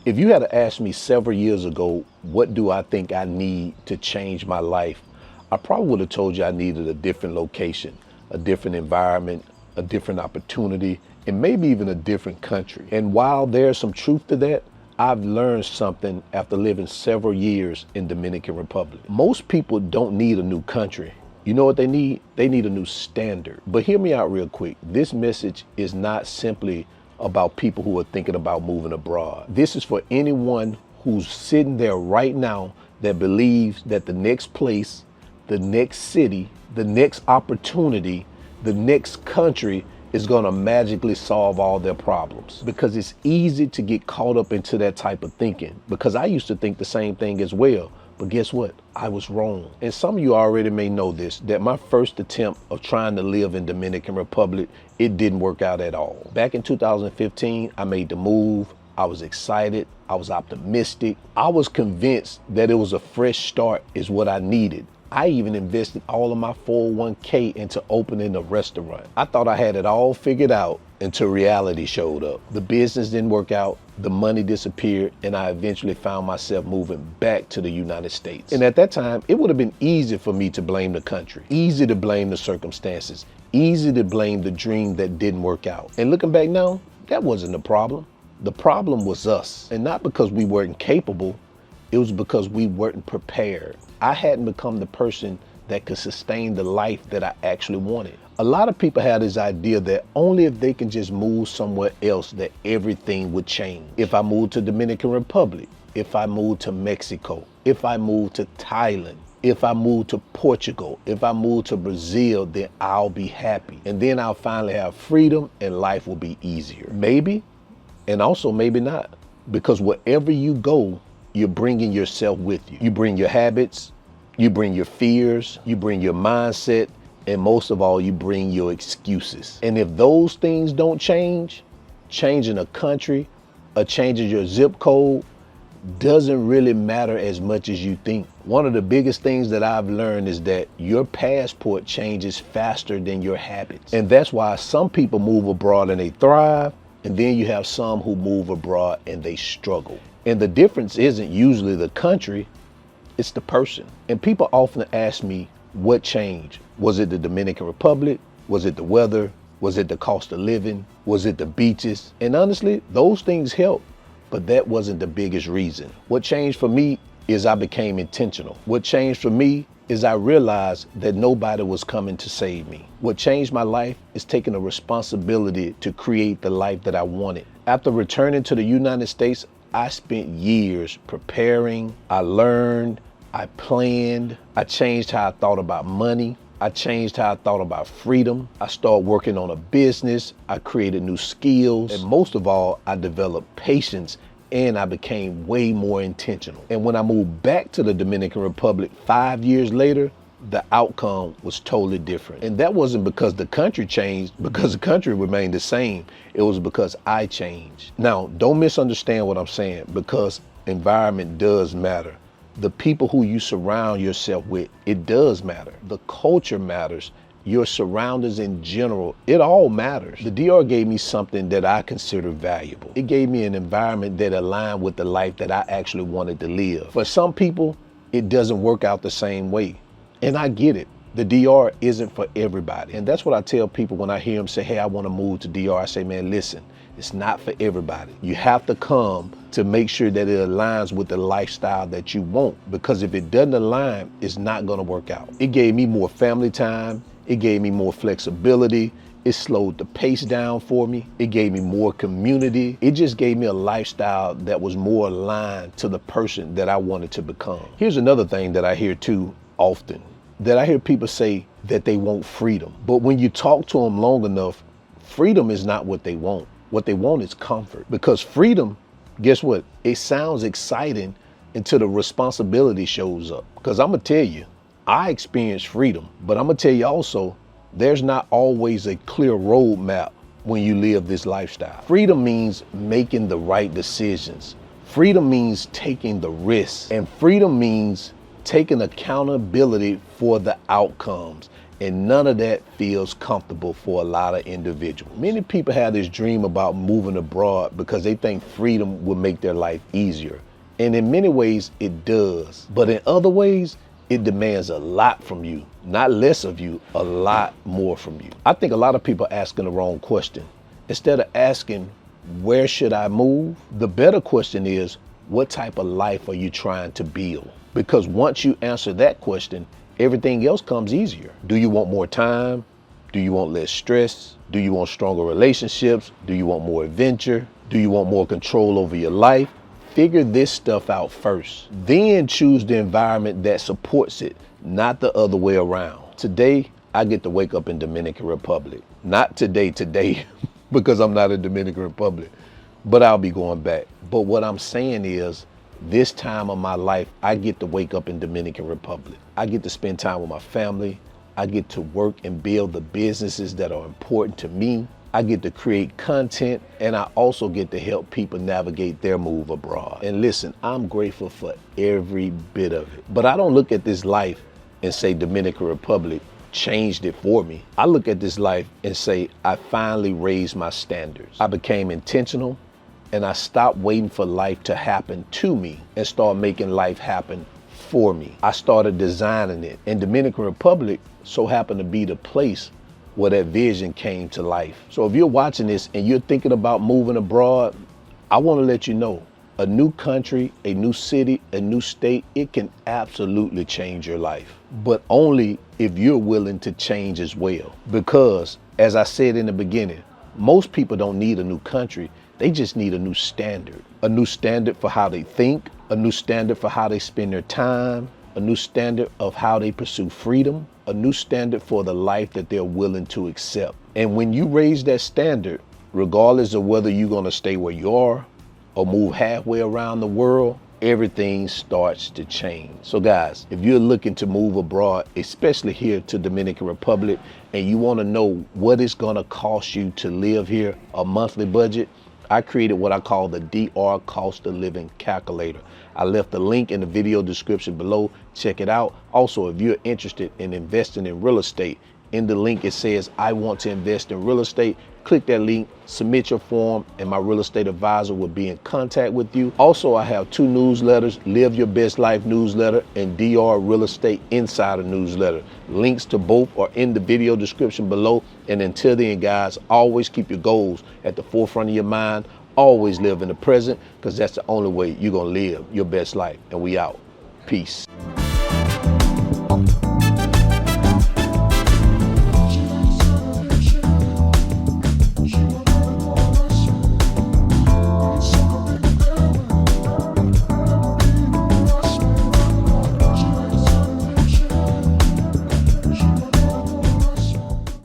If you had asked me several years ago, what do I think I need to change my life? I probably would have told you I needed a different location, a different environment, a different opportunity, and maybe even a different country. And while there's some truth to that, I've learned something after living several years in Dominican Republic. Most people don't need a new country. You know what they need? They need a new standard. But hear me out real quick. This message is not simply about people who are thinking about moving abroad. This is for anyone who's sitting there right now that believes that the next place, the next city, the next opportunity, the next country is going to magically solve all their problems. Because it's easy to get caught up into that type of thinking, because I used to think the same thing as well. But guess what? I was wrong. And some of you already may know this, that my first attempt of trying to live in Dominican Republic, it didn't work out at all. Back in 2015, I made the move. I was excited. I was optimistic. I was convinced that it was a fresh start is what I needed. I even invested all of my 401k into opening a restaurant. I thought I had it all figured out until reality showed up. The business didn't work out, the money disappeared, and I eventually found myself moving back to the United States. And at that time, it would have been easy for me to blame the country, easy to blame the circumstances, easy to blame the dream that didn't work out. And looking back now, that wasn't the problem. The problem was us. And not because we weren't capable, it was because we weren't prepared. I hadn't become the person that could sustain the life that I actually wanted. A lot of people have this idea that only if they can just move somewhere else that everything would change. If I moved to Dominican Republic, if I moved to Mexico, if I moved to Thailand, if I moved to Portugal, if I moved to Brazil, then I'll be happy. And then I'll finally have freedom and life will be easier. Maybe, and also maybe not. Because wherever you go, you're bringing yourself with you. You bring your habits, you bring your fears, you bring your mindset, and most of all, you bring your excuses. And if those things don't change, changing a country or changing your zip code doesn't really matter as much as you think. One of the biggest things that I've learned is that your passport changes faster than your habits. And that's why some people move abroad and they thrive, and then you have some who move abroad and they struggle. And the difference isn't usually the country, it's the person. And people often ask me, what changed? Was it the Dominican Republic? Was it the weather? Was it the cost of living? Was it the beaches? And honestly, those things help, but that wasn't the biggest reason. What changed for me is I became intentional. What changed for me is I realized that nobody was coming to save me. What changed my life is taking a responsibility to create the life that I wanted. After returning to the United States, I spent years preparing. I learned, I planned, I changed how I thought about money. I changed how I thought about freedom. I started working on a business. I created new skills. And most of all, I developed patience and I became way more intentional. And when I moved back to the Dominican Republic 5 years later, the outcome was totally different. And that wasn't because the country changed, because the country remained the same. It was because I changed. Now, don't misunderstand what I'm saying, because environment does matter. The people who you surround yourself with, it does matter. The culture matters. Your surroundings in general, it all matters. The DR gave me something that I consider valuable. It gave me an environment that aligned with the life that I actually wanted to live. For some people, it doesn't work out the same way. And I get it. The DR isn't for everybody. And that's what I tell people when I hear them say, hey, I want to move to DR. I say, man, listen, it's not for everybody. You have to come to make sure that it aligns with the lifestyle that you want. Because if it doesn't align, it's not going to work out. It gave me more family time. It gave me more flexibility. It slowed the pace down for me. It gave me more community. It just gave me a lifestyle that was more aligned to the person that I wanted to become. Here's another thing that I hear too often, that I hear people say that they want freedom. But when you talk to them long enough, freedom is not what they want. What they want is comfort. Because freedom, guess what? It sounds exciting until the responsibility shows up. Because I'm going to tell you, I experienced freedom, but I'm going to tell you also, there's not always a clear roadmap when you live this lifestyle. Freedom means making the right decisions. Freedom means taking the risks. And freedom means taking accountability for the outcomes. And none of that feels comfortable for a lot of individuals. Many people have this dream about moving abroad because they think freedom will make their life easier. And in many ways it does. But in other ways, it demands a lot from you. Not less of you, a lot more from you. I think a lot of people are asking the wrong question. Instead of asking, where should I move? The better question is, what type of life are you trying to build? Because once you answer that question, everything else comes easier. Do you want more time? Do you want less stress? Do you want stronger relationships? Do you want more adventure? Do you want more control over your life? Figure this stuff out first. Then choose the environment that supports it, not the other way around. Today, I get to wake up in Dominican Republic. Not today, because I'm not in Dominican Republic, but I'll be going back. But what I'm saying is, this time of my life, I get to wake up in Dominican Republic. I get to spend time with my family. I get to work and build the businesses that are important to me. I get to create content, and I also get to help people navigate their move abroad. And listen, I'm grateful for every bit of it. But I don't look at this life and say Dominican Republic changed it for me. I look at this life and say, I finally raised my standards. I became intentional, and I stopped waiting for life to happen to me and started making life happen for me. I started designing it. And Dominican Republic so happened to be the place where that vision came to life. So if you're watching this and you're thinking about moving abroad, I want to let you know, a new country, a new city, a new state, it can absolutely change your life, but only if you're willing to change as well. Because as I said in the beginning, most people don't need a new country. They just need a new standard for how they think, a new standard for how they spend their time, a new standard of how they pursue freedom, a new standard for the life that they're willing to accept. And when you raise that standard, regardless of whether you're going to stay where you are or move halfway around the world, everything starts to change. So guys, if you're looking to move abroad, especially here to Dominican Republic, and you want to know what it's going to cost you to live here, a monthly budget, I created what I call the DR Cost of Living Calculator. I left the link in the video description below. Check it out. Also, if you're interested in investing in real estate, in the link it says, I want to invest in real estate. Click that link, submit your form, and my real estate advisor will be in contact with you. Also, I have 2 newsletters, Live Your Best Life newsletter and DR Real Estate Insider newsletter. Links to both are in the video description below. And until then, guys, always keep your goals at the forefront of your mind. Always live in the present, because that's the only way you're going to live your best life. And we out. Peace.